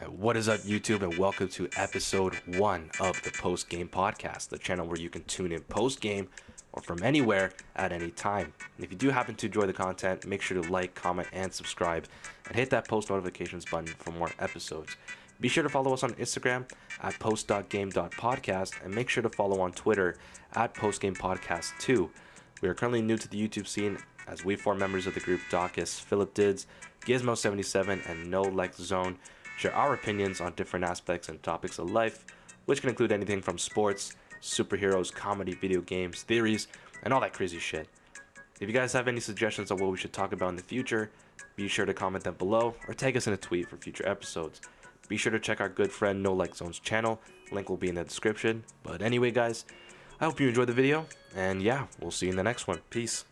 What is up, YouTube, and welcome to episode 1 of the Post Game Podcast, the channel where you can tune in post game or from anywhere at any time. And if you do happen to enjoy the content, make sure to like, comment, and subscribe, and hit that post notifications button for more episodes. Be sure to follow us on Instagram at post.game.podcast, and make sure to follow on Twitter at postgamepodcast2. We are currently new to the YouTube scene, as we four members of the group Dawkins, Philip Dids, Gizmo77, and No Lex Zone share our opinions on different aspects and topics of life, which can include anything from sports, superheroes, comedy, video games, theories, and all that crazy shit. If you guys have any suggestions on what we should talk about in the future, be sure to comment them below or tag us in a tweet for future episodes. Be sure to check our good friend No Like Zone's channel, link will be in the description. But anyway guys, I hope you enjoyed the video, and yeah, we'll see you in the next one. Peace.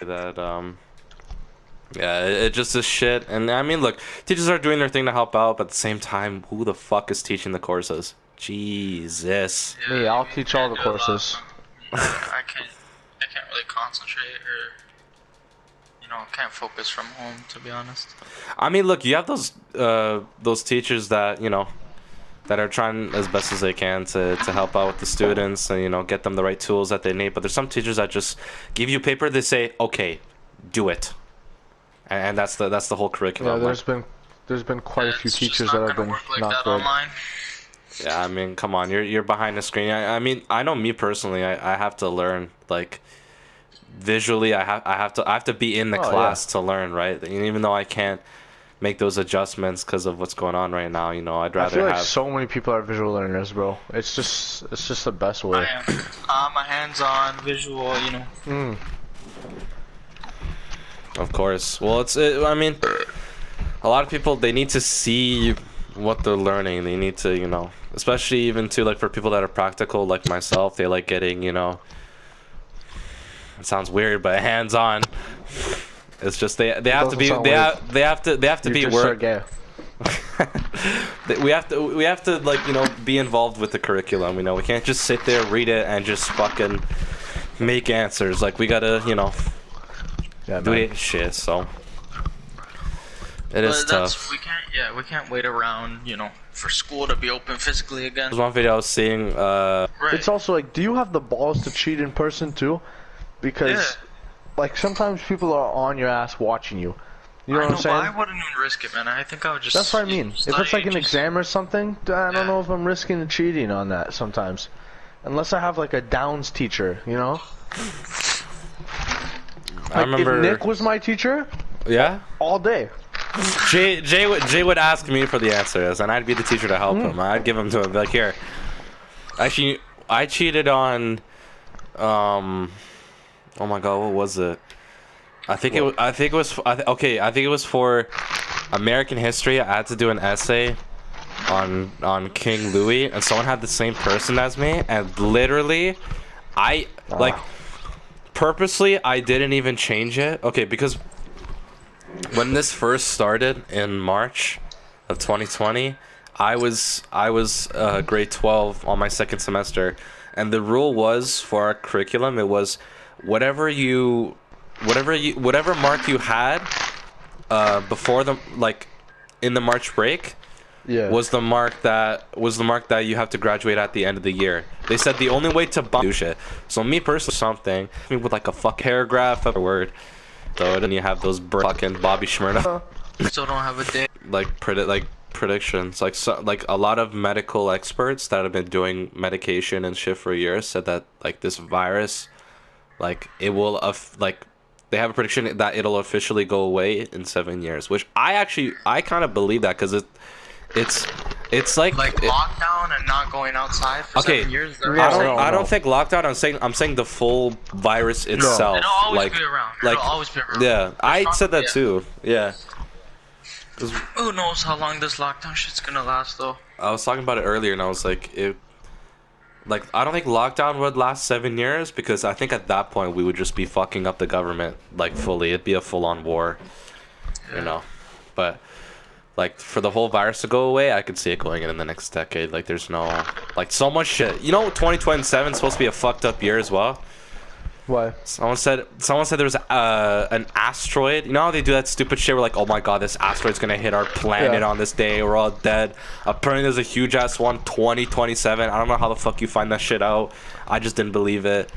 That yeah, it just is shit. And I mean, look, teachers are doing their thing to help out, but at the same time, who the fuck is teaching the courses? Jesus. Me, I'll teach all the courses. I can't really concentrate or can't focus from home, to be honest. I mean, look, you have those teachers that that are trying as best as they can to help out with the students and get them the right tools that they need. But there's some teachers that just give you paper, they say, okay, do it, and that's the whole curriculum. Yeah, there's been quite a few teachers that have been not good. Online. Yeah, I mean, come on, you're behind the screen. I mean, I know me personally, I have to learn like visually. I have to be in the class to learn, right? And even though I can't make those adjustments because of what's going on right now, I'd rather I feel like have. so many people are visual learners, bro. It's just the best way. I am. I'm a hands-on visual, Of course. Well, I mean, a lot of people, they need to see what they're learning. They need to, especially even to like for people that are practical like myself, they like getting, it sounds weird, but hands-on. It's just they have to be they have to be work. we have to like be involved with the curriculum. We can't just sit there, read it, and just fucking make answers. Like we gotta do it shit. So it is tough. We can't wait around for school to be open physically again. There's one video I was seeing. Right. It's also like, do you have the balls to cheat in person too? Because like sometimes people are on your ass watching you. You know what I'm saying? I wouldn't even risk it, man. I think I would just. That's what I mean. If it's like an exam or something, I don't know if I'm risking the cheating on that sometimes. Unless I have like a Downs teacher, Like, I remember if Nick was my teacher, yeah, all day. Jay would ask me for the answers, and I'd be the teacher to help him. I'd give them to him, be like, here. Actually, I cheated on, oh my god, what was it? I think it was for American history. I had to do an essay on King Louis, and someone had the same person as me, and literally, purposely, I didn't even change it. Okay, because when this first started in March of 2020, I was grade 12 on my second semester, and the rule was for our curriculum, it was whatever mark you had before in the March break was the mark that you have to graduate at the end of the year. They said the only way to do shit. So me personally, something with like a fuck paragraph of a word. So then you have those fucking Bobby Shmurda. Still don't have a day. Predictions. Like a lot of medical experts that have been doing medication and shit for years said that like this virus, like it will they have a prediction that it'll officially go away in 7 years, which I kind of believe that because it's like lockdown and not going outside for 7 years. I don't think lockdown. I'm saying the full virus itself. It'll always be around. It'll always be around. Yeah, I said that too. Yeah. Who knows how long this lockdown shit's gonna last though? I was talking about it earlier, and I was like, I don't think lockdown would last 7 years because I think at that point we would just be fucking up the government like fully. It'd be a full-on war, But like for the whole virus to go away, I could see it going in the next decade. Like there's no so much shit. 2027 is supposed to be a fucked up year as well. Why? Someone said there was an asteroid. You know how they do that stupid shit where like, oh my god, this asteroid's gonna hit our planet on this day. We're all dead. Apparently there's a huge ass one, 2027. I don't know how the fuck you find that shit out. I just didn't believe it.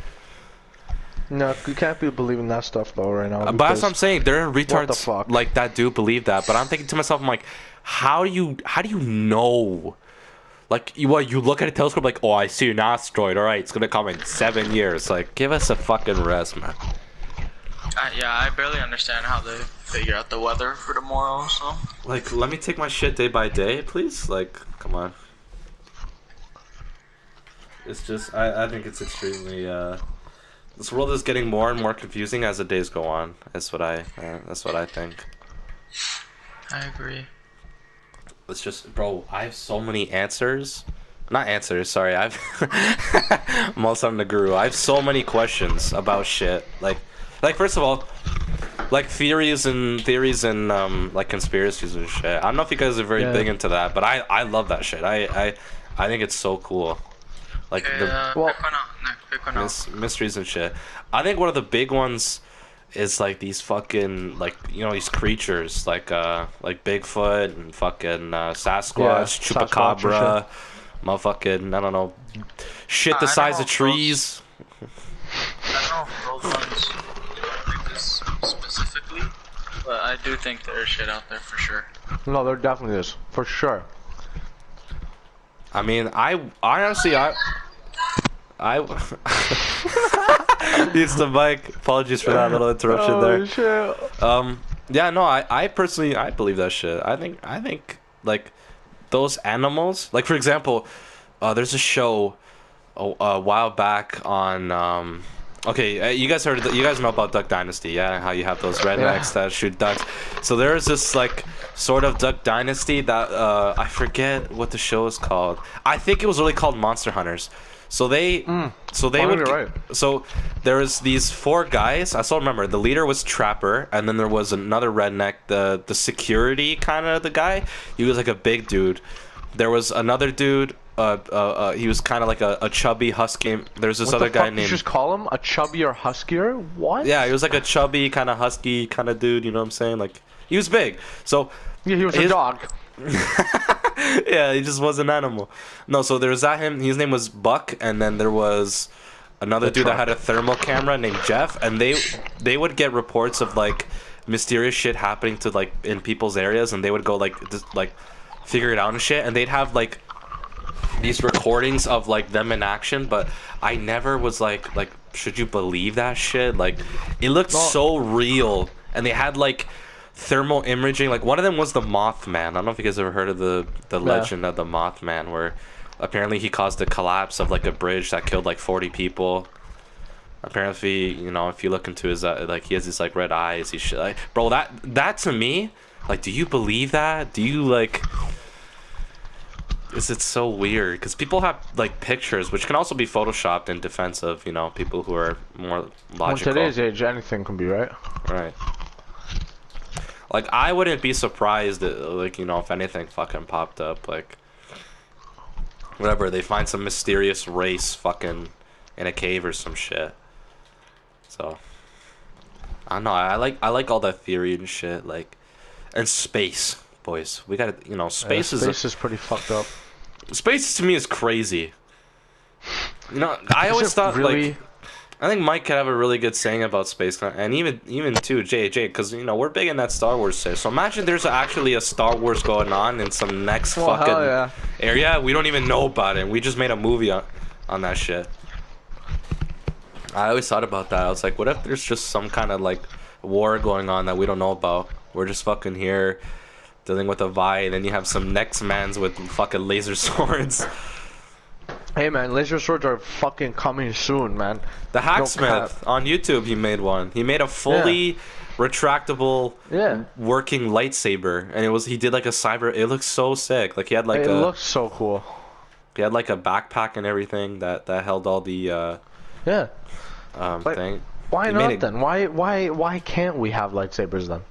No, you can't be believing that stuff though right now. But that's what I'm saying. There are retards fuck? like that do believe that. But I'm thinking to myself, I'm like, how do you know? Like, you look at a telescope like, oh, I see an asteroid. All right, it's gonna come in 7 years. Like, give us a fucking rest, man. Yeah, I barely understand how they figure out the weather for tomorrow. So. Like, let me take my shit day by day, please. Like, come on. It's just, I think it's extremely. This world is getting more and more confusing as the days go on. That's what I think. I agree. It's just, bro, I have so many answers. Not answers, sorry. I'm all sudden a guru. I have so many questions about shit. Like first of all, like theories and like conspiracies and shit. I don't know if you guys are very big into that, but I love that shit. I think it's so cool. Like mysteries and shit. I think one of the big ones is like these fucking like these creatures like Bigfoot and fucking Sasquatch, Chupacabra, motherfucking I don't know, shit the size of trees. I don't know if those ones like this specifically, but I do think there's shit out there for sure. No, there definitely is for sure. I mean, I honestly It's the mic. Apologies for that little interruption there. Shit. Yeah, no, I personally believe that shit. I think like those animals, like for example, there's a show a while back on okay, you guys know about Duck Dynasty, yeah? How you have those rednecks that shoot ducks. So there's this like sort of Duck Dynasty that I forget what the show is called. I think it was really called Monster Hunters. So there was these 4 guys. I still remember the leader was Trapper, and then there was another redneck, the security kind of the guy. He was like a big dude. There was another dude. He was kind of like a chubby husky. There's this other guy named. You just call him a chubby or huskier? What? Yeah, he was like a chubby kind of husky kind of dude. You know what I'm saying? Like he was big. So yeah, he was a dog. Yeah, he just was an animal. No, so there was his name was Buck, and then there was another dude that had a thermal camera named Jeff, and they would get reports of like mysterious shit happening to like in people's areas, and they would go like figure it out and shit, and they'd have like these recordings of like them in action, but I never was like should you believe that shit? Like it looked so real, and they had like thermal imaging. Like one of them was the Mothman. I don't know if you guys ever heard of the legend of the Mothman, where apparently he caused the collapse of like a bridge that killed like 40 people. Apparently, if you look into his like he has these like red eyes. He should like, bro, that to me, like, do you believe that? Do you like? It's so weird because people have like pictures which can also be photoshopped in defense of people who are more logical. In today's age, anything can be, right? Right. Like, I wouldn't be surprised that, like, if anything fucking popped up, like, whatever, they find some mysterious race fucking in a cave or some shit. So, I don't know, I like all that theory and shit, like, and space, boys. We gotta, space is pretty fucked up. Space to me is crazy. I always thought, really? Like, I think Mike could have a really good saying about space, and even too JJ, because we're big in that Star Wars shit. So imagine there's actually a Star Wars going on in some next fucking area. We don't even know about it. We just made a movie on that shit. I always thought about that. I was like, what if there's just some kind of like war going on that we don't know about? We're just fucking here dealing with a vibe, and then you have some next mans with fucking laser swords. Hey man, laser swords are fucking coming soon, man. The Hacksmith on YouTube, he made one. He made a fully retractable working lightsaber, and he did like a cyber. It looks so sick. Like he had like it looks so cool. He had like a backpack and everything that held all the thing. Why not then? Why can't we have lightsabers then?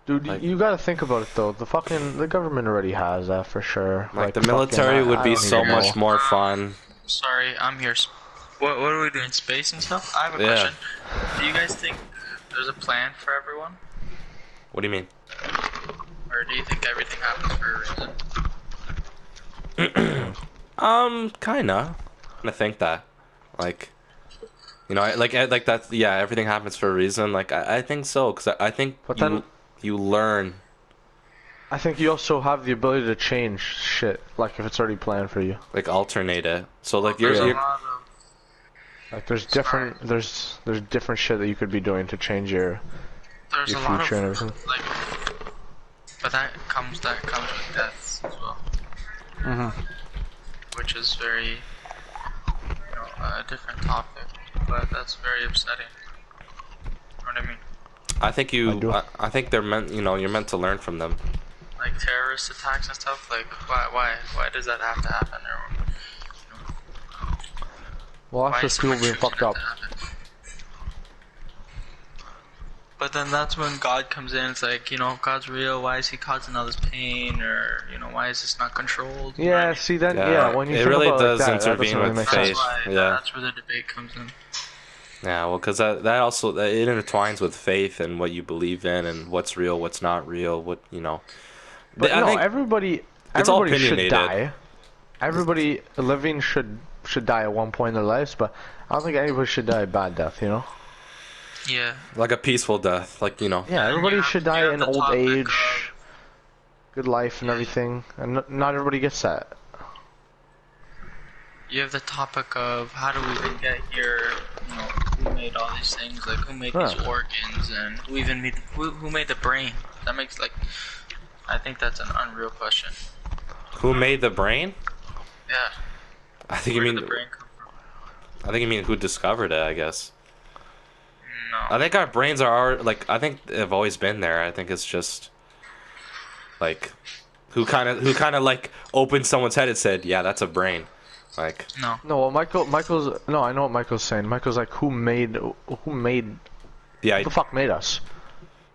Dude, like, you gotta think about it though. The government already has that for sure. Like the military would be so much more fun. Sorry, I'm here. What are we doing? Space and stuff? I have a question. Do you guys think there's a plan for everyone? What do you mean? Or do you think everything happens for a reason? Kinda. I think that, like, you know, like that's, yeah, everything happens for a reason. Like, I think so, because I think But then you learn. I think you also have the ability to change shit, like if it's already planned for you. Like, alternate it. So, like, There's a you're lot of... Like there's different there's different shit that you could be doing to change your There's your a lot future and of, everything. like... But that comes with deaths as well. Which is very, you know, a different topic. But that's very upsetting. You know what I mean? I think I think they're meant, you know, you're meant to learn from them. Like terrorist attacks and stuff. Like, why does that have to happen? Or, Well, that's why is just people so being much fucked shit up. have to happen? But then that's when God comes in. It's like, you know, if God's real, why is he causing all this pain? Or, you know, why is this not controlled? You know what I Yeah, mean? see then, Yeah, yeah, when you it think really about does it like that, intervene that doesn't really with make faith. sense. That's why, Yeah. that's where the debate comes in. Yeah, well, because that also it intertwines with faith and what you believe in and what's real, what's not real, what, you know. But I no, think everybody it's all should opinionated. die. Everybody living should die at one point in their lives, but I don't think anybody should die a bad death, you know? Yeah. like a peaceful death, like, you know. Yeah, everybody should you die have in the old topic age, of- good life and everything, and not everybody gets that. You have the topic of how do we even get here? You know, who made all these things? Like, who made these Huh. organs? And who even made who made the brain? That makes, like, I think that's an unreal question. Who made the brain? Yeah. I think you Where mean did the brain come from? I think you mean who discovered it, I guess. No. I think our brains are like, I think they've always been there. I think it's just like who kind of like opened someone's head and said, "Yeah, that's a brain." Like, No. No, well, Michael's no, I know what Michael's saying. Michael's like, who made yeah. who the fuck made us?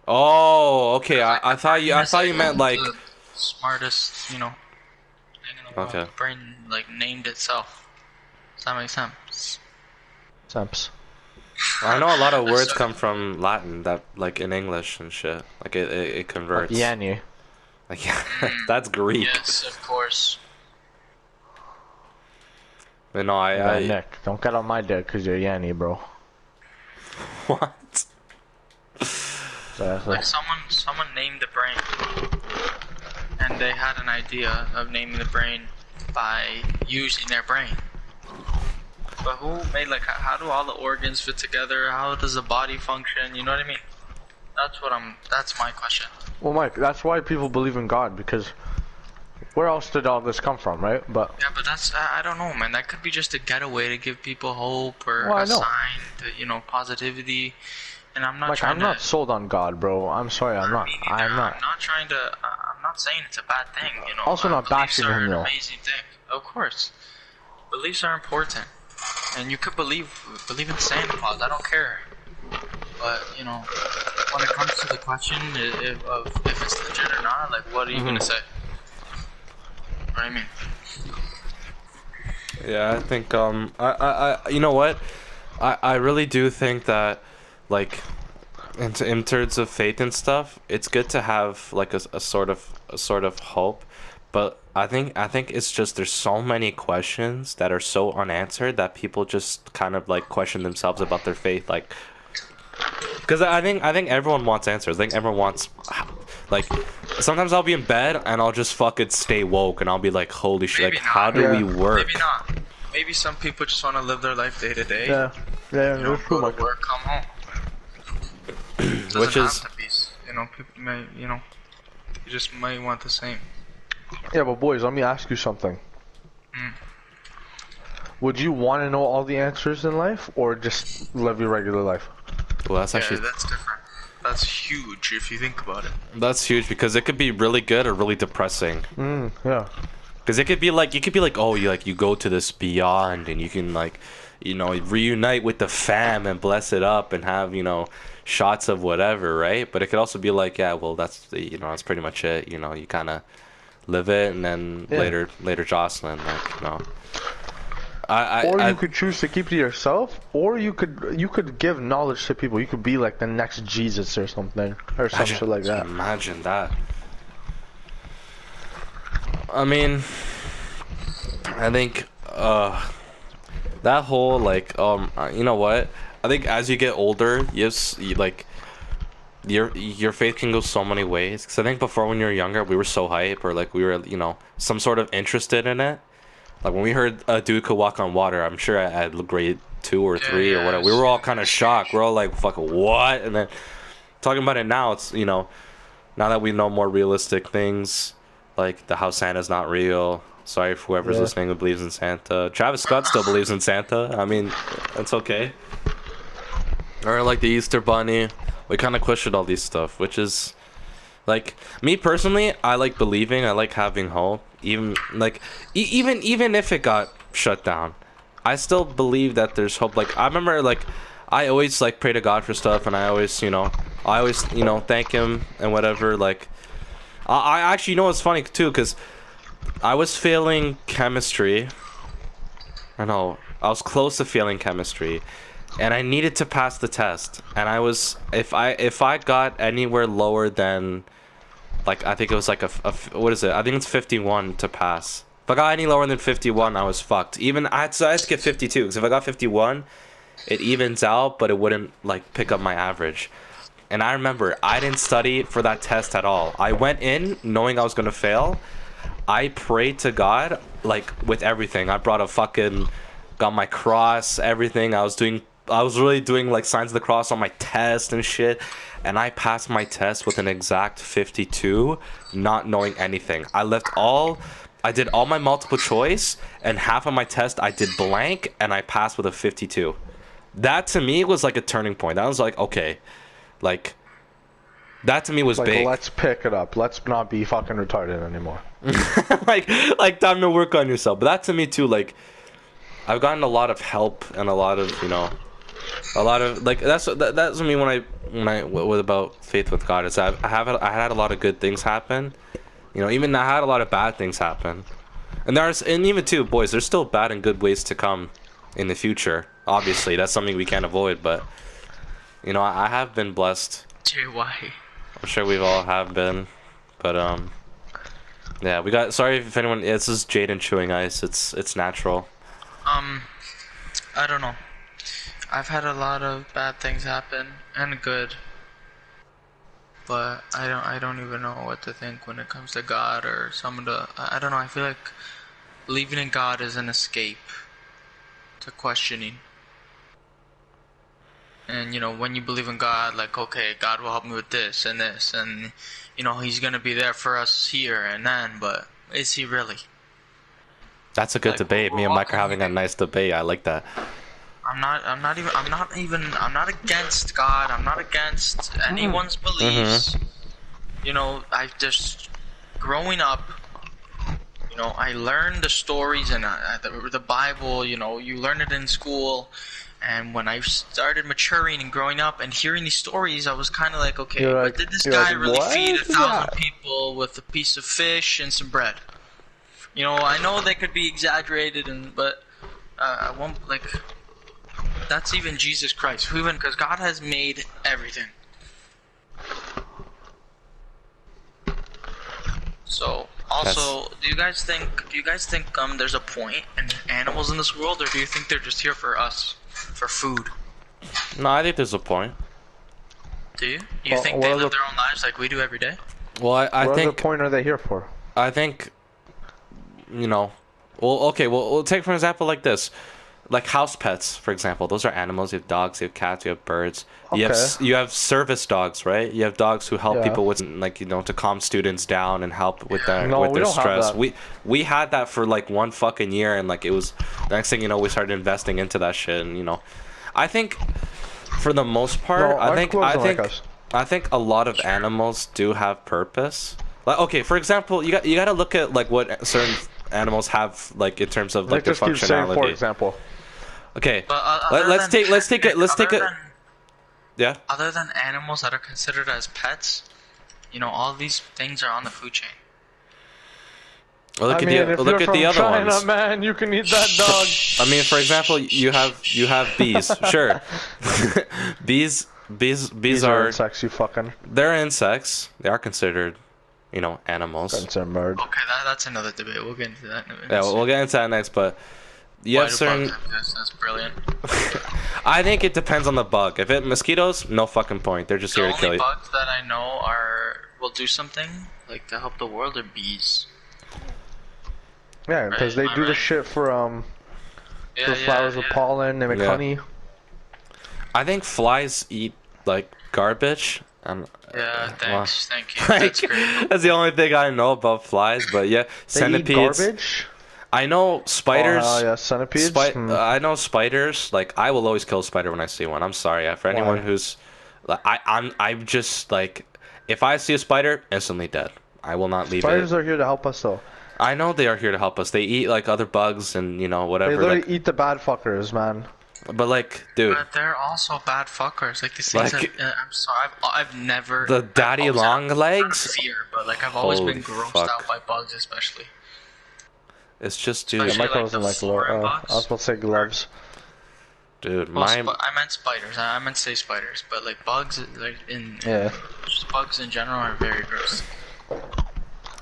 Oh, okay. I thought you meant like, the smartest, you know, thing in the world. Okay. The brain, like, named itself. Does that make sense? Semps. I know a lot of words come from Latin that, like, in English and shit. Like, it converts. Yanni. Like, yeah, that's Greek. Yes, of course. But no, I Nick, don't get on my dick because you're Yanni, bro. what? Exactly. Like, someone named the brain, and they had an idea of naming the brain by using their brain. But who made, like, how do all the organs fit together? How does the body function? You know what I mean? That's my question. Well, Mike, that's why people believe in God, because where else did all this come from, right? But Yeah, but that's, I don't know, man. That could be just a getaway to give people hope or Well, I a know. sign to, you know, positivity. And I'm not Mike, trying I'm to... not sold on God, bro. I'm sorry, I'm not. Me neither. I'm not. I'm not trying to... I'm not saying it's a bad thing, you know. Also not beliefs bashing are him, an though. amazing thing. Of course. Beliefs are important. And you could believe in Santa Claus. I don't care. But, you know, when it comes to the question if it's legit or not, like, what are you gonna say? You know what I mean? Yeah, I think I you know what? I really do think that, like, in terms of faith and stuff, it's good to have like a sort of hope, but I think it's just there's so many questions that are so unanswered that people just kind of like question themselves about their faith, like, because I think everyone wants answers. I think everyone wants, like, sometimes I'll be in bed and I'll just fucking stay woke and I'll be like, holy shit, like, Maybe how not. do Yeah. we work? Maybe not. Maybe some people just want to live their life day to day. Yeah, yeah, You know, that's true, go Mike. to work, come home. Doesn't Which is- have to be, you know, people may, you know, you just might want the same. Yeah, but boys, let me ask you something. Would you want to know all the answers in life, or just live your regular life? Well, that's Yeah, actually that's different. That's huge if you think about it. that's huge because it could be really good or really depressing. Yeah. Because it could be like, oh, you go to this beyond and you can, like, you know, reunite with the fam and bless it up and have, you know, shots of whatever, right? But it could also be like, yeah, well, that's that's pretty much it. You know, you kind of live it and then Yeah. later Jocelyn, like, you know. Or you could choose to keep it to yourself, or you could give knowledge to people. You could be like the next Jesus or something, or some shit like that. Imagine that. I mean, I think that whole like you know what? I think as you get older, your faith can go so many ways. Cause I think before when you were younger, we were so hype, or like we were some sort of interested in it. Like when we heard a dude could walk on water, I'm sure at grade 2 or 3 or whatever, we were all kind of shocked. We're all like, "Fuck what?" And then talking about it now, it's now that we know more realistic things, like how Santa's not real. Sorry for whoever's listening who believes in Santa. Travis Scott still believes in Santa. I mean, that's okay. Or like the Easter Bunny. We kind of questioned all these stuff, which is like me personally. I like believing. I like having hope. Even like even if it got shut down, I still believe that there's hope. Like I remember, like I always like pray to God for stuff, and I always thank Him and whatever. Like I actually it's funny too, because I was failing chemistry. I was close to failing chemistry, and I needed to pass the test. And I was if I got anywhere lower than, like, I think it was like what is it? I think it's 51 to pass. If I got any lower than 51, I was fucked. Even I had to get 52, because if I got 51, it evens out, but it wouldn't like pick up my average. And I remember I didn't study for that test at all. I went in knowing I was gonna fail. I prayed to God like with everything. I brought got my cross, everything. I was really doing like signs of the cross on my test and shit. And I passed my test with an exact 52, not knowing anything. I did all my multiple choice, and half of my test I did blank, and I passed with a 52. That to me was like a turning point. That was like, okay, like that to me was like, big. Let's pick it up. Let's not be fucking retarded anymore. like time to work on yourself. But that to me too, like I've gotten a lot of help and a lot of like that's what me when I was about faith with God. Is I had a lot of good things happen. Even I had a lot of bad things happen. And even too, boys, there's still bad and good ways to come in the future. Obviously, that's something we can't avoid, but I have been blessed. JY. I'm sure we've all have been, but yeah, we got. Sorry if anyone. Yeah, this is Jaden chewing ice. It's natural. I don't know. I've had a lot of bad things happen and good, but I don't even know what to think when it comes to God or I don't know. I feel like believing in God is an escape to questioning. And when you believe in God, like, okay, God will help me with this and this, and He's gonna be there for us here and then, but is He really? That's a good debate. Me and Mike are having a nice debate. I like that. I'm not against God. I'm not against anyone's beliefs. I just growing up, I learned the stories and the Bible. You learn it in school. And when I started maturing and growing up and hearing these stories, I was kind of like, okay, but did this guy really feed 1,000 people with a piece of fish and some bread? I know they could be exaggerated, but I won't, like, that's even Jesus Christ. Because God has made everything. So, also, do you guys think there's a point in animals in this world, or do you think they're just here for us? For food? No, I think there's a point. Do you? You think they live their own lives like we do every day? Well, I think. What point are they here for? I think, well, okay, well, we'll take for example like this. Like house pets, for example. Those are animals. You have dogs, you have cats, you have birds. Okay. You have service dogs, right? You have dogs who help people with, like, to calm students down and help with their stress. We had that for like one fucking year, and like it was the next thing we started investing into that shit, and I think for the most part, I think a lot of animals do have purpose. Like, okay, for example, you got to look at like what certain animals have, like in terms of like their functionality. For example. Okay, let's take it. Yeah. Other than animals that are considered as pets, all these things are on the food chain. Look I at mean, the if look you're at the from other China, ones. man, you can eat that dog. I mean, for example, you have bees. Sure, bees These are are insects, you fucking. they're insects. They are considered, animals. That's a bird. Okay, that's another debate. We'll get into that in a minute. Yeah, we'll get into that next, but you Why have do certain. bugs exist? That's brilliant. I think it depends on the bug. If it mosquitoes, no fucking point. They're just The here to kill only you. bugs that I know will do something like to help the world are bees. Yeah, because Right, they am I do the right? shit for Yeah, the flowers with pollen. They make Yeah. honey. I think flies eat like garbage. And Yeah, thanks, thank you. like, That's great. that's the only thing I know about flies. But yeah, They eat centipedes. garbage. I know spiders. Oh, yeah, centipedes. I know spiders. Like I will always kill a spider when I see one. I'm sorry for anyone Why? who's. Like, I'm just like, if I see a spider, instantly dead. I will not leave Spiders it. are here to help us, though. I know they are here to help us. They eat like other bugs and They whatever. literally Like, eat the bad fuckers, man. but like, dude, But they're also bad fuckers. Like these things. Like- I'm sorry. I've never. the I've daddy always had long not legs. fear, but like I've always Holy been grossed fuck. out by bugs, especially. It's just, dude, Especially- Michael like doesn't the like foreign gloves. bugs? I was about to say gloves. dude. Well, My I meant spiders. I meant to say spiders, but like bugs, like Yeah. just bugs in general are very gross.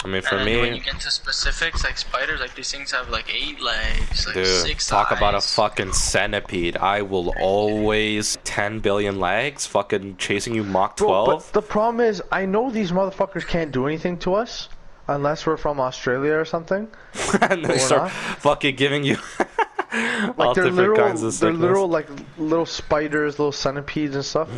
I mean, for And then when me, you get into specifics, like spiders, like these things have like 8 legs, like dude, 6 talk about a eyes. fucking centipede. I will always 10 billion legs, fucking chasing you Mach Bro, 12. but the problem is, I know these motherfuckers can't do anything to us unless we're from Australia or something. And they Or start not. fucking giving you all Like they're different literal, kinds of they're sickness. literal like little spiders, little centipedes and stuff.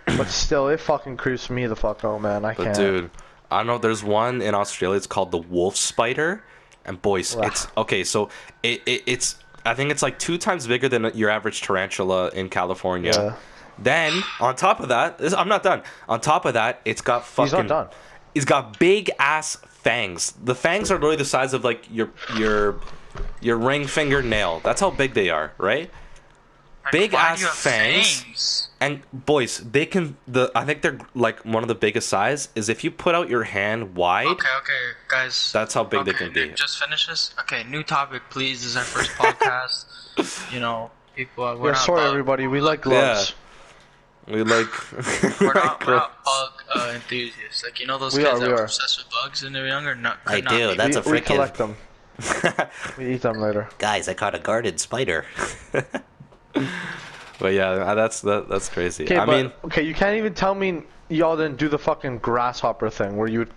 But still, it fucking creeps me the fuck out, man. I But can't. dude, I don't know. There's one in Australia. It's called the wolf spider, and boys, Wow. it's okay. So it's I think it's like 2 times bigger than your average tarantula in California. Yeah. Then on top of that, I'm not done. On top of that, it's got fucking. He's not done. It's got big ass fangs. The fangs are literally the size of like your ring fingernail. That's how big they are, right? Like, big why do ass you have fangs. And boys, they can I think they're like one of the biggest size is if you put out your hand wide. Okay, guys. That's how big they Okay, can be. Nick, just finish this. Okay, new topic, please. This is our first podcast. People. We're Yeah, not sorry bug- everybody, we like gloves. We like We're not bug enthusiasts. Like those We kids are, that we were are. obsessed with bugs when they were younger. I Could not do, be. that's a We freaking collect them. We eat them later. guys. I caught a guarded spider. But yeah, that's crazy. Okay, I but mean, okay, you can't even tell me y'all didn't do the fucking grasshopper thing where you would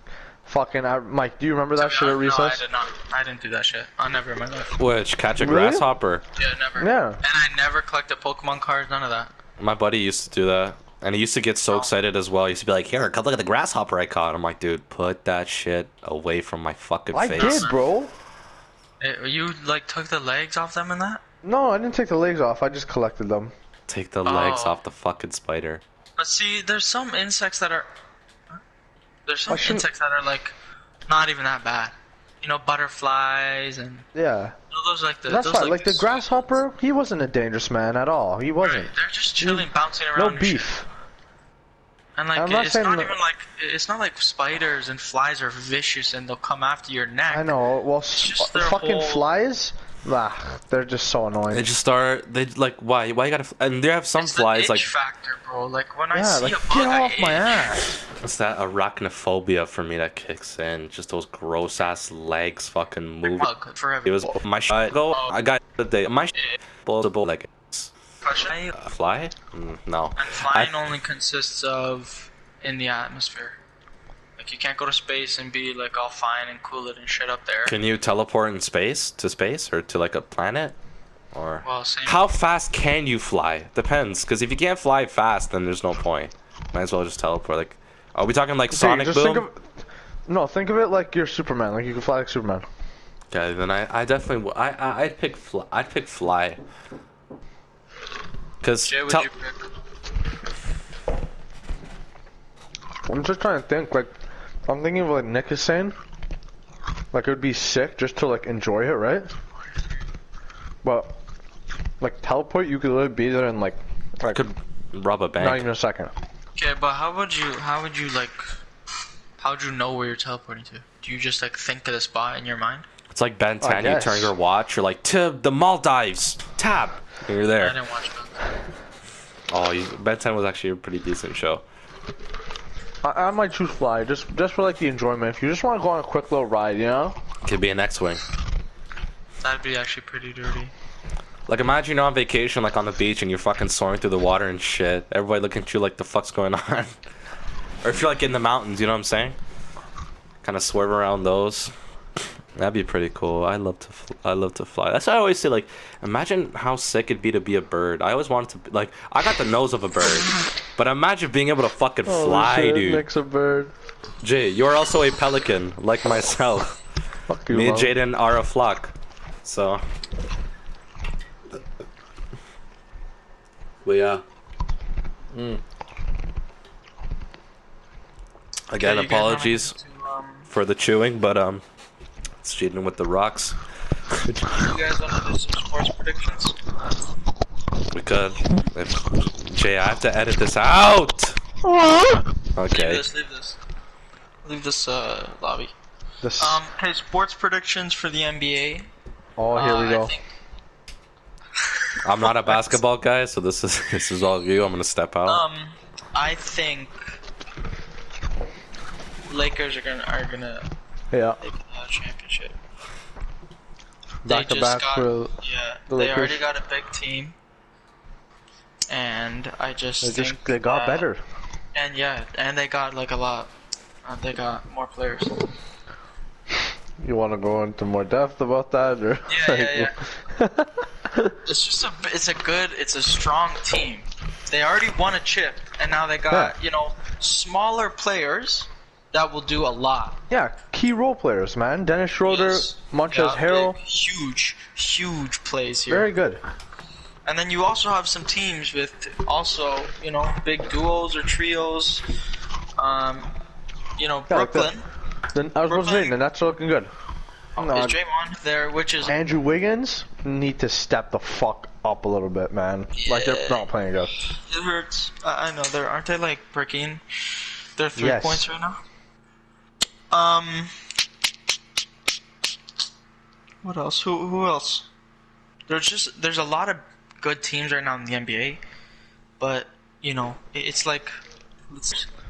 fucking Mike. Do you remember that shit at No, recess? I did not. I didn't do that shit. I never in my life. which catch a Really? grasshopper. Yeah, never. Yeah. And I never collected Pokemon cards. None of that. My buddy used to do that, and he used to get so excited as well. He used to be like, "Here, come look at the grasshopper I caught." I'm like, "Dude, put that shit away from my fucking I face." did, bro. You like took the legs off them and that? No, I didn't take the legs off. I just collected them. Take the legs Oh. off the fucking spider. But see, there's some insects that are. There's some I shouldn't- insects that are like, not even that bad. Butterflies and Yeah. those like the. That's those, fine. Like the grasshopper, he wasn't a dangerous man at all. He Right, wasn't. they're just chilling, bouncing No around. and shit. beef. And like I'm not it's saying not that- even like it's not like spiders and flies are vicious and they'll come after your neck. I know. Well, just their fucking whole- flies. Nah, they're just so annoying. They just start. They like why you gotta. And they have some It's flies the like itch factor, bro. Like when I Yeah, see like a get bug, I off my itch. ass. it's that arachnophobia for me that kicks in. Just those gross ass legs fucking moving. Bug forever. It was my shot. Go. I got the day. My possible like Question. a fly. No. And flying only consists of in the atmosphere. Like you can't go to space and be like all fine and cool it and shit up there. Can you teleport in space or to like a planet? Or Well, same. how fast can you fly? Depends, because if you can't fly fast, then there's no point. Might as well just teleport. Like, are we talking like Sonic Dude, Boom? No, think of it like you're Superman. Like you can fly like Superman. Okay, then I definitely I'd pick fly. Cause Jay, would tel- you pick? I'm just trying to think. Like, I'm thinking of like Nick is saying. Like it would be sick just to like enjoy it, right? But like teleport, you could literally be there in like could rob a not bank. even a second. Okay, but how would you like? How'd you know where you're teleporting to? Do you just like think of the spot in your mind? It's like Ben I 10. You turn guess. your watch. You're like, to the Maldives. Tab. And you're I there. didn't watch that. Oh, Ben 10 was actually a pretty decent show. I might choose fly, just for like the enjoyment. If you just want to go on a quick little ride, you know? Could be an X-wing. That'd be actually pretty dirty. Like, imagine you're on vacation, like on the beach, and you're fucking soaring through the water and shit. Everybody looking at you like, the fuck's going on? Or if you're like in the mountains, you know what I'm saying? Kind of swerve around those. That'd be pretty cool. I love to fly. That's why I always say, like, imagine how sick it'd be to be a bird. I always wanted to, like, I got the nose of a bird, but imagine being able to fucking fly, shit, dude. Nick's a bird. Jay, you're also a pelican, like myself. Fuck you, Me and Mom. Jaden are a flock. So. But yeah. Again, Okay, you guys wanna apologies get to, for the chewing, but it's Jaden with the rocks. you guys want to do some sports predictions? We could. Jay, I have to edit this out. Okay. Leave this lobby. This. Okay, sports predictions for the NBA. Oh, here we go. I think I'm not a basketball guy, so this is all you. I'm gonna step out. I think Lakers are gonna Yeah. take the championship. Back to back for yeah. the They Lakers. already got a big team, and I just think they got that- better. And yeah, and they got like a lot. They got more players. You want to go into more depth about that, or? Yeah. It's just it's a strong team. They already won a chip, and now they got smaller players that will do a lot. Yeah, key role players, man. Dennis Schroeder, Yes. Montrezl Yeah, Harrell, big, huge plays here. very good. And then you also have some teams with also big duos or trios. Yeah, like Brooklyn. Then I was supposed to say, the Nets are looking good. No, Is Draymond there, which is Andrew Wiggins need to step the fuck up a little bit, man. Like they're not playing good. it hurts. I know aren't they like breaking their 3 Yes. points right now? What else? Who else? There's a lot of good teams right now in the NBA, but it's like,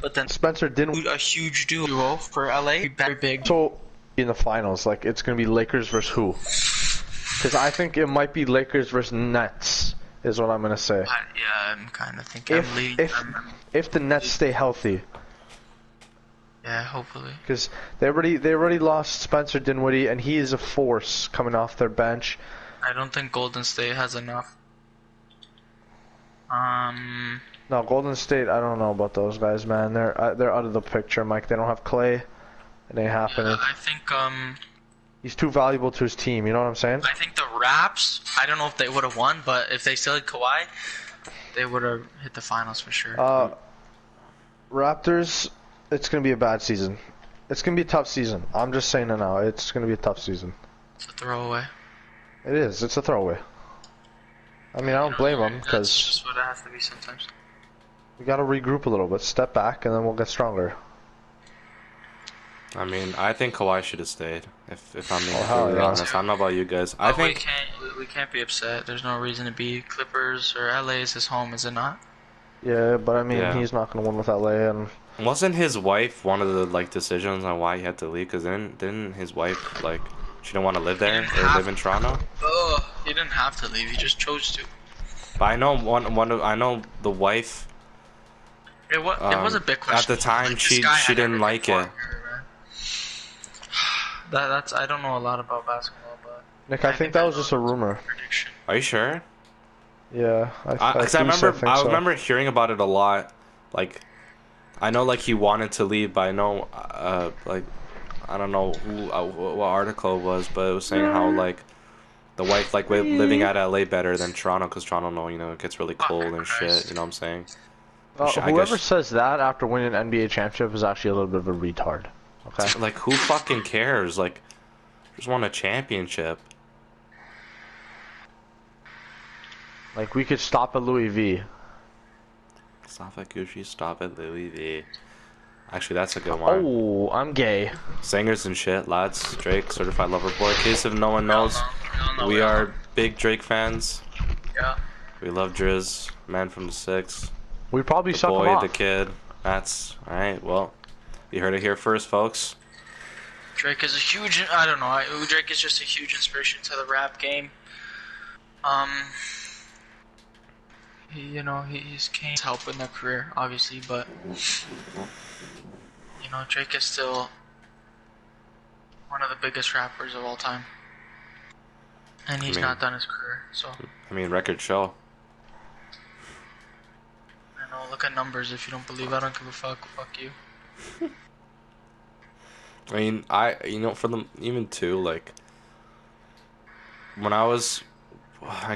but then Spencer didn't. a huge duo for LA, very big. So in the finals, like it's gonna be Lakers versus who? Because I think it might be Lakers versus Nets, is what I'm gonna say. Yeah, I'm kind of thinking. I'm leading them. If the Nets stay healthy, Yeah, hopefully. because they already lost Spencer Dinwiddie, and he is a force coming off their bench. I don't think Golden State has enough. No, Golden State, I don't know about those guys, man. They're out of the picture, Mike. They don't have Clay. It ain't happening. I think He's too valuable to his team. You know what I'm saying? I think the Raps. I don't know if they would have won, but if they still had Kawhi, they would have hit the finals for sure. Raptors, it's gonna be a bad season. It's gonna be a tough season. I'm just saying it now. It's gonna be a tough season. It's a throwaway. It is. It's a throwaway. I mean, I don't blame them That's because just what it has to be sometimes. we gotta regroup a little bit, step back, and then we'll get stronger. I mean, I think Kawhi should have stayed. If I'm being hell completely yeah. honest, I don't know about you guys. I But think we can't be upset. There's no reason to be. Clippers or LA is his home, is it not? Yeah, but I mean, Yeah. he's not gonna win with LA, and wasn't his wife one of the decisions on why he had to leave? Because didn't his wife she didn't want to live there or live in Toronto? Ugh, he didn't have to leave. He just chose to. But I know I know the wife. It was a big question. At the time, Like, she this guy had didn't like everything it. for her, man. That's I don't know a lot about basketball, but Nick, I think that was just a rumor. prediction. Are you sure? Yeah, Because I remember hearing about it a lot. Like, I know he wanted to leave, but I know I don't know what article it was, but it was saying how the wife living at LA better than Toronto, because Toronto, it gets really cold and shit. You know what I'm saying? I whoever guess- says that after winning an NBA championship is actually a little bit of a retard. Okay. Who fucking cares? Just won a championship. Like, we could stop at Louis V. Stop at Gucci, stop at Louis V. Actually, that's a good one. Oh, I'm gay. Singers and shit, lads. Drake, Certified Lover Boy. In case if no one knows, we are big Drake fans. Yeah. We love Driz, Man from the Six, We probably the suck him boy, off. the kid. That's alright. Well, you heard it here first, folks. Drake is a huge. I don't know. Drake is just a huge inspiration to the rap game. He's Kane's help in their career, obviously, but Drake is still one of the biggest rappers of all time, and he's not done his career. So I mean, record show. I know. Look at numbers. If you don't believe, I don't give a fuck. Fuck you. I mean, for them, even too, like, when I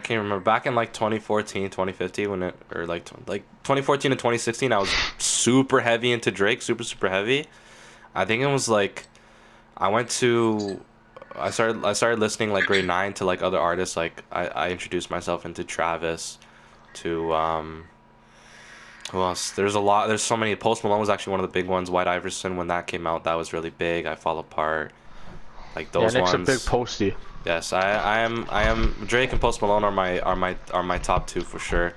can't remember, back in, like, 2014, 2015, or, like 2014 and 2016, I was super heavy into Drake, super heavy. I think it was, like, I started listening, like, grade 9 to, like, other artists, like, I introduced myself into Travis, to, who else? There's so many. Post Malone was actually one of the big ones. White Iverson, when that came out, that was really big. I Fall Apart, like those Nick's ones. a big postie. Yes, I am. Drake and Post Malone are my top two for sure.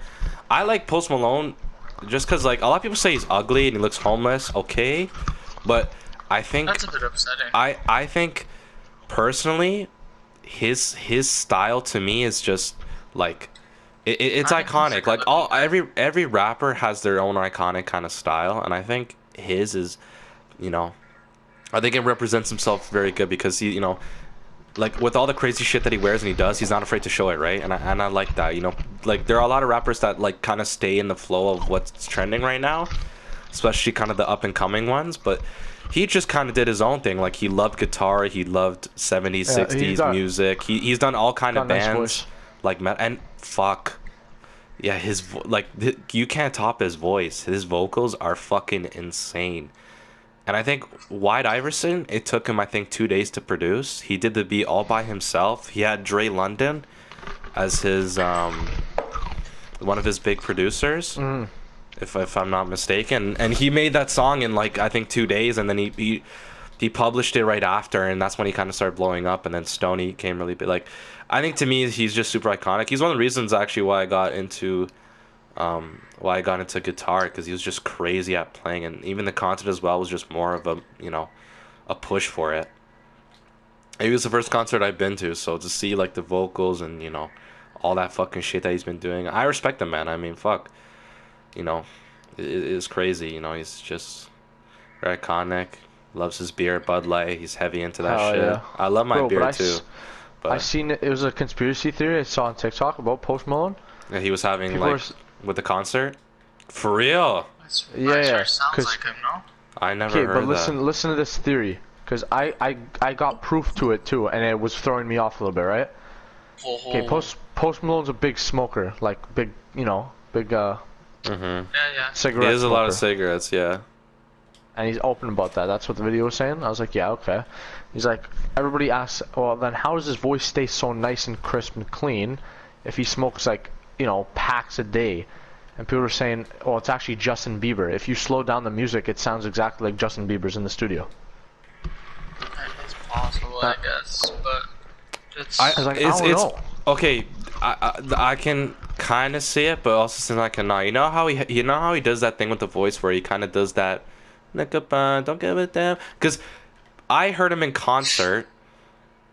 I like Post Malone, just cause like a lot of people say he's ugly and he looks homeless. Okay, but I think That's a bit upsetting. I think personally, his style to me is just like. It's iconic. Like every rapper has their own iconic kind of style, and I think his is, I think it represents himself very good because he, like with all the crazy shit that he wears and he does, he's not afraid to show it, right? And I like that, Like there are a lot of rappers that like kind of stay in the flow of what's trending right now, especially kind of the up and coming ones, but. He just kind of did his own thing. Like he loved guitar, he loved 70s, 60s music. He's done all kind of bands. Like and fuck yeah, you can't top his voice. His vocals are fucking insane. And I think White Iverson, it took him I think 2 days to produce. He did the beat all by himself. He had Dre London as his one of his big producers, if I'm not mistaken, and he made that song in like I think 2 days, and then he published it right after, and that's when he kind of started blowing up, and then Stoney came really big. Like, I think to me he's just super iconic. He's one of the reasons actually why I got into guitar, because he was just crazy at playing, and even the concert as well was just more of a push for it. It was the first concert I've been to, so to see like the vocals and all that fucking shit that he's been doing, I respect him, man. I mean, fuck, it's crazy. He's just very iconic. Loves his beer, Bud Light. He's heavy into that shit. Yeah. I love my beer too. But I seen it was a conspiracy theory I saw on TikTok about Post Malone. Yeah, he was having with the concert. For real? Yeah. Sounds like him, no? I never heard that. Okay, but listen to this theory, because I got proof to it too, and it was throwing me off a little bit, right? Okay, Post Malone's a big smoker, like big Yeah. cigarette. He has a smoker. lot of cigarettes, yeah. And he's open about that. That's what the video was saying. I was like, yeah, okay. He's like, everybody asks, well, then how does his voice stay so nice and crisp and clean if he smokes like, packs a day? And people were saying, well, it's actually Justin Bieber. If you slow down the music, it sounds exactly like Justin Bieber's in the studio. It's possible, I guess, but it's. I was like, I don't know. Okay, I can kind of see it, but also since I cannot. You know how he does that thing with the voice where he kind of does that. Don't give it damn. Because I heard him in concert,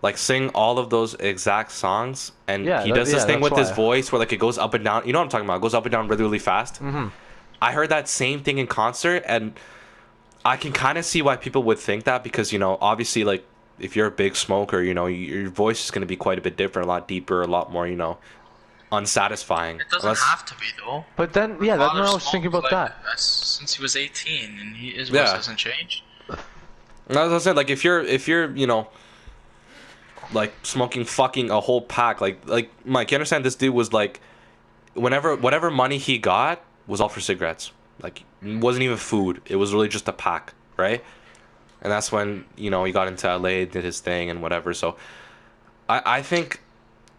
like sing all of those exact songs, and he does this thing with his voice where like it goes up and down. You know what I'm talking about? It goes up and down really, really fast. Mm-hmm. I heard that same thing in concert, and I can kind of see why people would think that because obviously like if you're a big smoker, your voice is going to be quite a bit different, a lot deeper, a lot more unsatisfying. It doesn't have to be though. But then, that's when I was thinking about that. Since he was 18 and his voice hasn't changed. As I said, like if you're like smoking fucking a whole pack, like Mike, you understand this dude was like, whatever money he got was all for cigarettes. Like it wasn't even food. It was really just a pack, right? And that's when he got into LA, did his thing and whatever. So I think.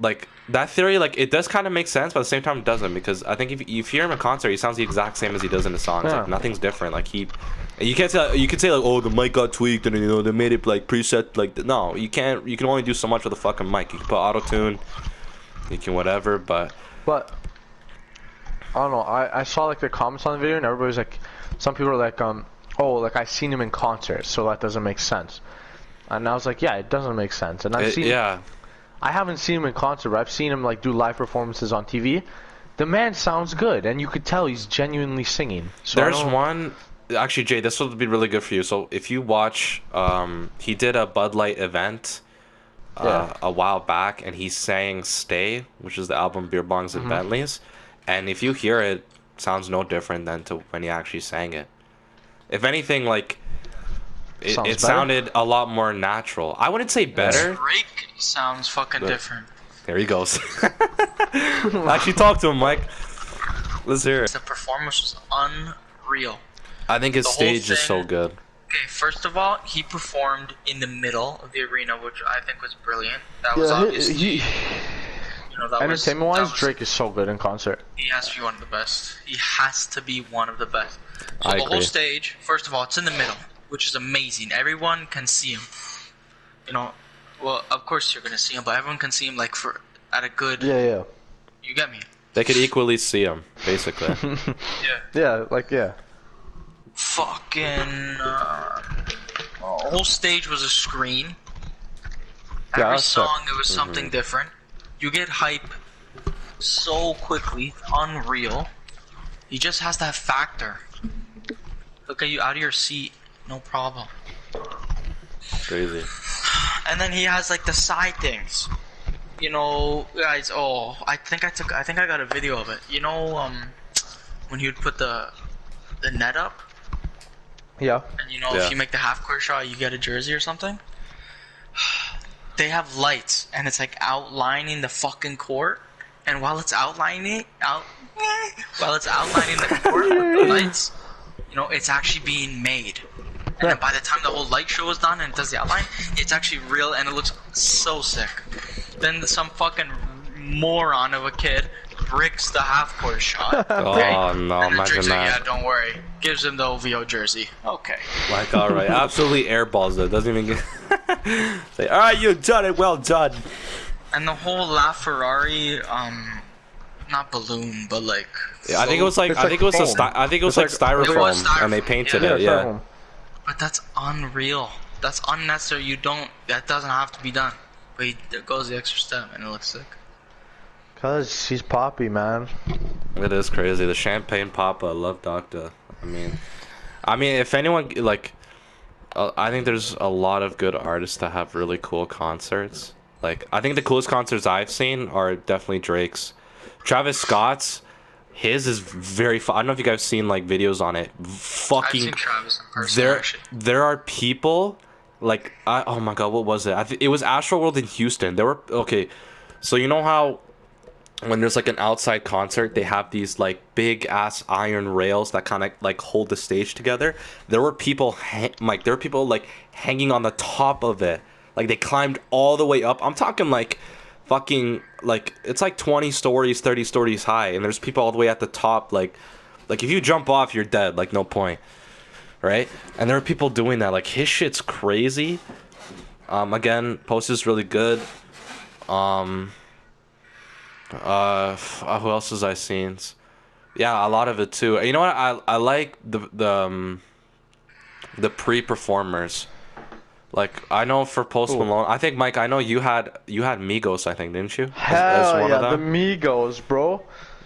Like that theory, like it does kind of make sense, but at the same time it doesn't, because I think if you hear him in concert, he sounds the exact same as he does in the songs. Like nothing's different. Like You can't say like, oh, the mic got tweaked and they made it like preset like no, you can't. You can only do so much with a fucking mic. You can put auto tune, you can whatever, but I don't know. I saw like the comments on the video and everybody's like, some people are like, oh, like I seen him in concert, so that doesn't make sense. And I was like, yeah, it doesn't make sense. And I haven't seen him in concert, but I've seen him like do live performances on TV. The man sounds good, and you could tell he's genuinely singing. So there's one. Actually, Jay, this will be really good for you. So if you watch, he did a Bud Light event a while back, and he sang "Stay," which is the album Beer Bongs and Bentleys. And if you hear it, sounds no different than to when he actually sang it. If anything, like it sounded a lot more natural. I wouldn't say better. Drake sounds fucking different. There he goes. Actually, talk to him, Mike. Let's hear it. The performance was unreal. I think his stage is so good. Okay, first of all, he performed in the middle of the arena, which I think was brilliant. That was obviously, entertainment-wise, Drake is so good in concert. He has to be one of the best. He has to be one of the best. So I the agree. whole stage, first of all, it's in the middle, which is amazing. Everyone can see him. You know, well, of course you're gonna see him, but everyone can see him like at a good. Yeah. You get me? They could equally see him, basically. Yeah. Yeah. Fucking whole stage was a screen. Yeah, Every that's song there was something different. You get hype so quickly, unreal. He just has that factor. Look at you out of your seat, no problem. Crazy. And then he has like the side things. You know, guys. Oh, I think I got a video of it. You know, when he would put the net up. Yeah. And you know, if you make the half-court shot, you get a jersey or something. They have lights, and it's like outlining the fucking court. And while it's outlining the court with the lights, you know, it's actually being made. And then by the time the whole light show is done and it does the outline, it's actually real, and it looks so sick. Then some fucking moron of a kid bricks the half-court shot. Okay? Oh no, And then imagine Drake's that. like, yeah, don't worry. Gives him the OVO jersey. Okay. Like, alright, absolutely airballs it. Doesn't even get. Say, alright, you done it, well done. And the whole LaFerrari, not balloon, but like. Yeah, I think it was like, It's I think it was foam. I think it was like It was styrofoam, styrofoam, and they painted yeah. it. Yeah. But that's unreal. That's unnecessary. That doesn't have to be done. But there goes the extra step, and it looks sick. Cause he's poppy, man. It is crazy. The Champagne Papa, Love Doctor. I mean, if anyone like, I think there's a lot of good artists that have really cool concerts. Like, I think the coolest concerts I've seen are definitely Drake's. Travis Scott's, his is very fun. I don't know if you guys seen like videos on it. I've Fucking seen Travis in person, actually. there are people like oh my god, what was it? It was Astroworld in Houston. There were so you know how when there's like an outside concert, they have these like big ass iron rails that kind of like hold the stage together. There were people hanging on the top of it. Like they climbed all the way up. I'm talking like fucking like it's like 20 stories, 30 stories high, and there's people all the way at the top. Like if you jump off, you're dead. Like no point, right? And there are people doing that. Like his shit's crazy. Again, Post is really good. Who else has I seen? Yeah, a lot of it too. You know what? I like the pre-performers. Like I know for Post Malone, I think Mike. I know you had Migos. I think didn't you? Hell yeah, the Migos, bro.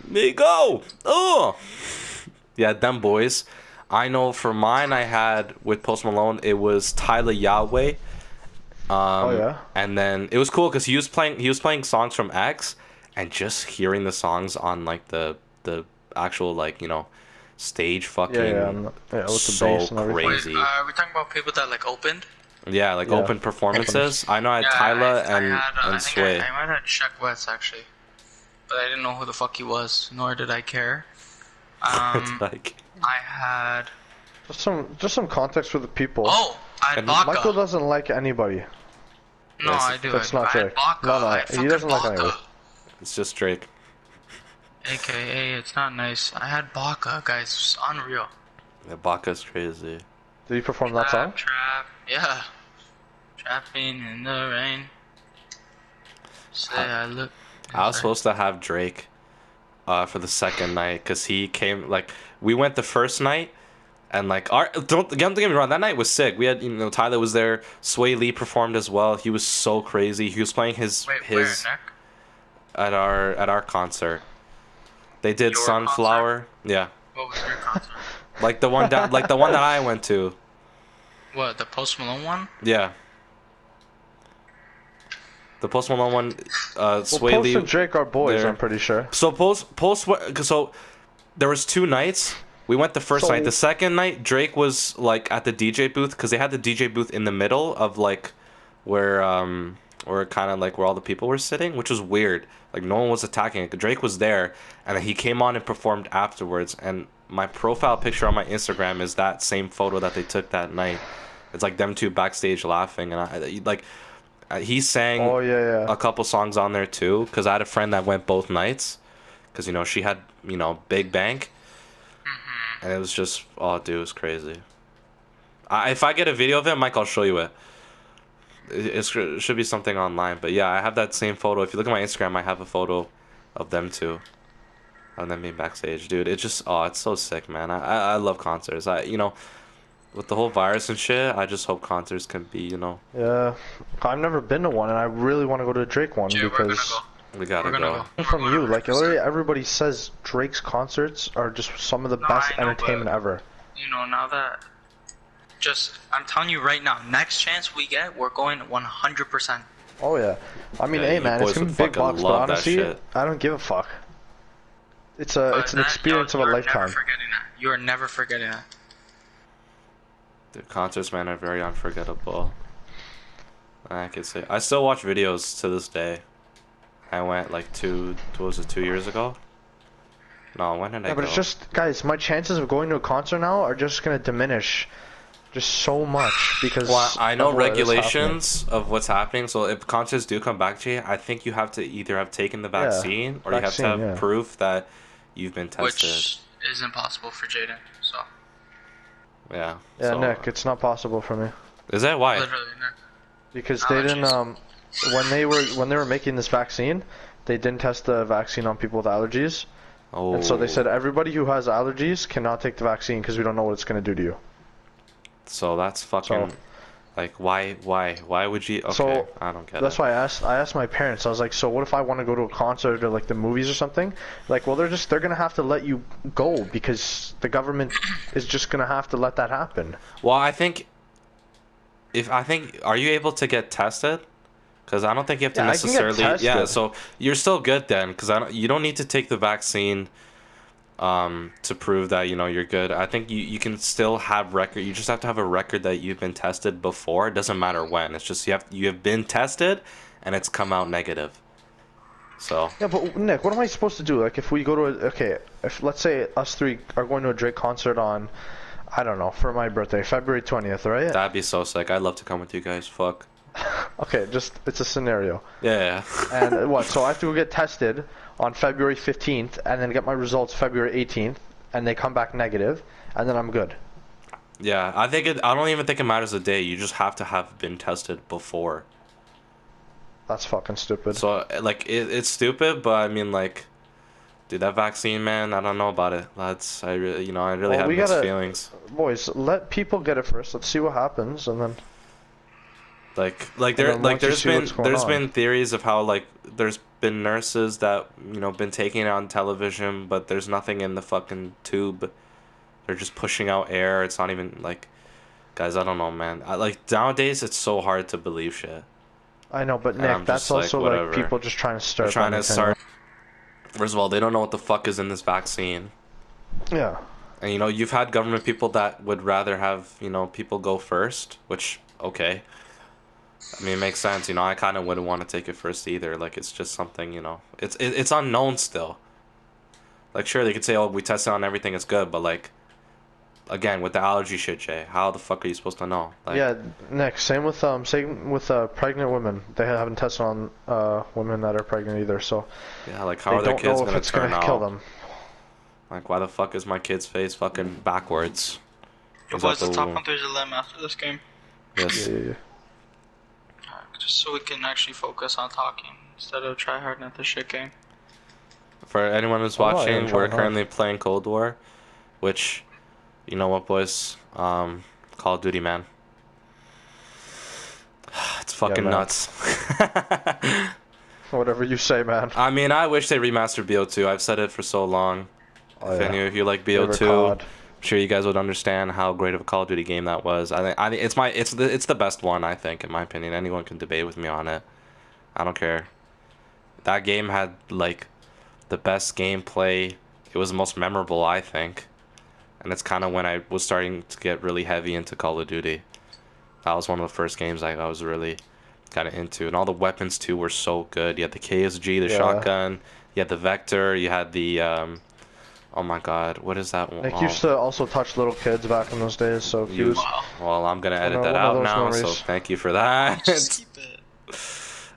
Migo. Oh. Yeah, them boys. I know for mine, I had with Post Malone, it was Tyler Yahweh. Oh yeah. And then it was cool because he was playing songs from X, and just hearing the songs on like the actual like stage fucking with the so bass and everything. crazy. Wait, are we talking about people that like opened? Yeah, like open performances. I know I had Tyler and Sway. I might have Chuck West actually, but I didn't know who the fuck he was, nor did I care. It's like I had just some context for the people. I had And Baca. Michael doesn't like anybody. No, I do. That's I not had Drake. Baca. No, I had he doesn't like fucking anybody. Baca. it's just Drake. AKA, it's not nice. I had Baca, guys. It's unreal. Yeah, Baca's crazy. Did he perform that song? Trap, yeah. Trapping in the rain. Say I look. I was supposed to have Drake for the second night because he came, like, we went the first night and, like, don't get me wrong, that night was sick. We had, you know, Tyler was there, Sway Lee performed as well. He was so crazy. He was playing his Wait, where, Nick? at our concert. They did Your Sunflower. concert? Yeah. What was your concert? Like the one that I went to. What, the Post Malone one? Yeah. The Post Malone one, Well, Sway Post Lee. and Drake are boys, there. I'm pretty sure. So so there was 2 nights. We went the first night. The second night, Drake was like at the DJ booth because they had the DJ booth in the middle of like where kind of like where all the people were sitting, which was weird. Like no one was attacking it. Drake was there, and then he came on and performed afterwards. And my profile picture on my Instagram is that same photo that they took that night. It's like them two backstage laughing, and he sang Oh yeah. a couple songs on there too, because I had a friend that went both nights, because you know she had, you know, big bank, and it was just, oh dude, it was crazy. If I get a video of it, Mike, I'll show you it. It should be something online, but yeah, I have that same photo. If you look at my Instagram, I have a photo of them two, of them being backstage, dude. It just, oh, it's so sick, man. I love concerts. You know, with the whole virus and shit, I just hope concerts can be, you know. Yeah. I've never been to one, and I really want to go to a Drake one Jay, because We gotta We're gonna go. go. from you, like literally everybody says Drake's concerts are just some of the No, best I know, entertainment ever. You know, now that... I'm telling you right now, next chance we get, we're going 100%. Oh yeah. I mean, Yeah, hey you man, boys it's gonna would be big fucking bucks, but love that honestly, shit. I don't give a fuck. It's But an that- experience of a you're lifetime. Never forgetting that. You are never forgetting that. The concerts, man, are very unforgettable. I could say I still watch videos to this day. I went like 2 years ago? No, when did I Yeah, go? but it's just, guys, my chances of going to a concert now are just gonna diminish just so much because Well, I know of what is happening. regulations of what's happening. So if concerts do come back to you, I think you have to either have taken the Yeah, vaccine or you have to vaccine, have yeah. proof that you've been tested. Which is impossible for Jaden, so... Yeah. Yeah, so, Nick, it's not possible for me Is that why? Literally, Nick. because they didn't when they were making this vaccine, they didn't test the vaccine on people with allergies, Oh. and so they said everybody who has allergies cannot take the vaccine because we don't know what it's gonna do to you. So that's fucking. So- Like why would you? Okay, So, I don't get That's it. why I asked my parents. I was like, so what if I want to go to a concert or like the movies or something? Like, well, they're gonna have to let you go because the government is just gonna have to let that happen. Well, I think. Are you able to get tested? Because I don't think you have to Yeah, I can get necessarily. Yeah, tested. so you're still good then. Because you don't need to take the vaccine, to prove that you know you're good. I think you can still have record. You just have to have a record that you've been tested before. It doesn't matter when. It's just you have been tested, and it's come out negative. So Yeah, but Nick, what am I supposed to do? Like, if we go to if let's say us three are going to a Drake concert on, I don't know, for my birthday, February 20th, right? that'd be so sick. I'd love to come with you guys. Fuck. Okay, just it's a scenario. Yeah. And what? So I have to go get tested on February 15th, and then get my results February 18th, and they come back negative, and then I'm good. Yeah, I don't even think it matters the day. You just have to have been tested before. That's fucking stupid. So like it's stupid, but I mean like, dude, that vaccine, man, I don't know about it. I really Well, have we mixed gotta- feelings. Boys, let people get it first. Let's see what happens, and then Like then once you see what's going there's on. been theories of how like there's been nurses that been taking it on television, but there's nothing in the fucking tube. They're just pushing out air. It's not even like, guys, I don't know, man. Like nowadays, it's so hard to believe shit. I know, but And I'm Nick, that's just like, also whatever. like people just trying to They're start. trying to anything. start. First of all, they don't know what the fuck is in this vaccine. Yeah. And you've had government people that would rather have, people go first, which, okay. I mean, it makes sense, I kind of wouldn't want to take it first either. Like, it's just something, it's unknown still. Like, sure, they could say, oh, we tested on everything, it's good, but, like, again, with the allergy shit, Jay, how the fuck are you supposed to know? Like, Yeah, Nick. Same with pregnant women. They haven't tested on women that are pregnant either, so yeah, like, how they are their don't kids know if gonna it's turn gonna out? kill them. Like, why the fuck is my kid's face fucking backwards? Yo, Is boys, that the the top one? hunters are them after this game. Yes. Yeah. Alright, just so we can actually focus on talking instead of try harding at the shit game. For anyone who's I'm not watching, even we're trying hard. currently playing Cold War, which, you know what, boys? Call of Duty, man. It's fucking man. nuts. Whatever you say, man. I mean, I wish they remastered BO2. I've said it for so long. Oh, If yeah. any of you like Favorite BO2, COD. I'm sure you guys would understand how great of a Call of Duty game that was. I think it's the best one, I think, in my opinion. Anyone can debate with me on it. I don't care. That game had like the best gameplay. It was the most memorable, I think. And it's kind of when I was starting to get really heavy into Call of Duty. That was one of the first games I was really kind of into. And all the weapons too were so good. You had the KSG, the Yeah. shotgun. You had the Vector. You had the oh my God, what is that one? Nick used to also touch little kids back in those days, so he was. Well, I'm gonna edit One that of out those now. So memories. thank you for that. Just keep it.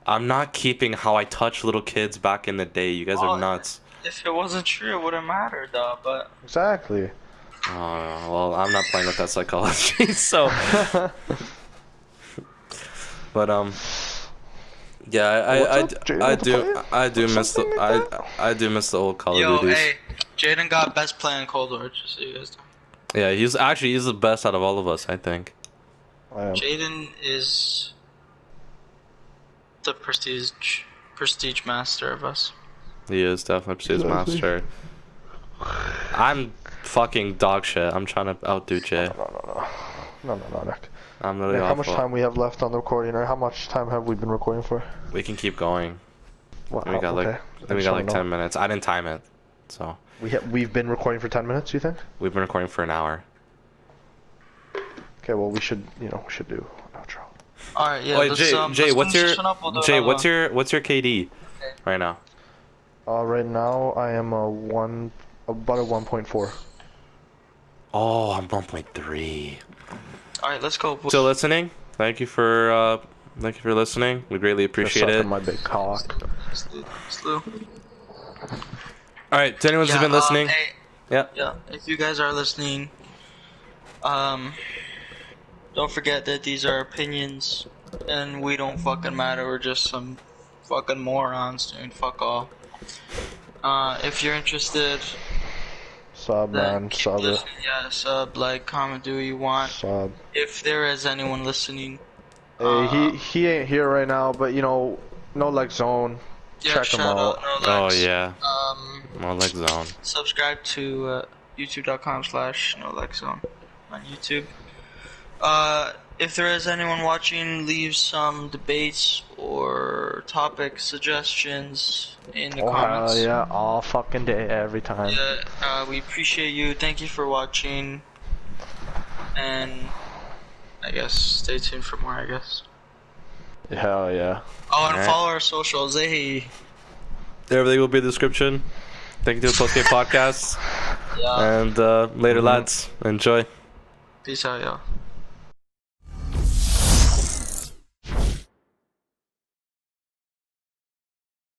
I'm not keeping how I touched little kids back in the day. You guys are Oh. nuts. If it wasn't true, it wouldn't matter, though. But Exactly. Oh, well, I'm not playing with that psychology, so. But yeah, What's up, Jaden? Want to play? I do Or miss the something like that? I do miss the old Call yo, of Duties. hey, Jaden got best play in Cold War, just so you guys know. Yeah, he's the best out of all of us, I think. I am. Jaden is the prestige master of us. He is definitely his Exactly. master. I'm fucking dog shit. I'm trying to outdo Jay. No, Nick. I'm really Nick, how much awful. time we have left on the recording, or how much time have we been recording for? We can keep going. Wow, We got like okay. I think we got like 10 minutes. I didn't time it, so We've been recording for 10 minutes, you think? we've been recording for an hour. Okay, well we should do an outro. All right, yeah. Wait, let's, Jay, let's what's finish your this one up, we'll do Jay? another one. What's your KD right now? Right now I am about a 1.4. Oh, I'm 1.3. All right, let's go. Still listening? Thank you for listening. We greatly Just appreciate it. sucking my big cock. Slew. All right, to anyone who's been listening, Hey, yeah. yeah, if you guys are listening, don't forget that these are opinions, and we don't fucking matter. We're just some fucking morons doing fuck all. If you're interested, Sub, then man. keep Sub it. listening. Yeah, sub, like, comment, do what you want. Sub. If there is anyone listening, Hey, he ain't here right now, but you know, No Like Zone. yeah, Check 'em shout out. No Oh Lex. yeah, more like zone. Subscribe to youtube.com/NoLexZone on YouTube. If there is anyone watching, leave some debates or topic suggestions in the Oh comments. hell yeah, all fucking day, every time. Yeah, we appreciate you. Thank you for watching. And I guess stay tuned for more, I guess. Hell yeah. Oh, and Alright. follow our socials. Hey. Everything will be in the description. Thank you to the Postgame Podcast. Yeah. And later, lads. Enjoy. Peace out, y'all.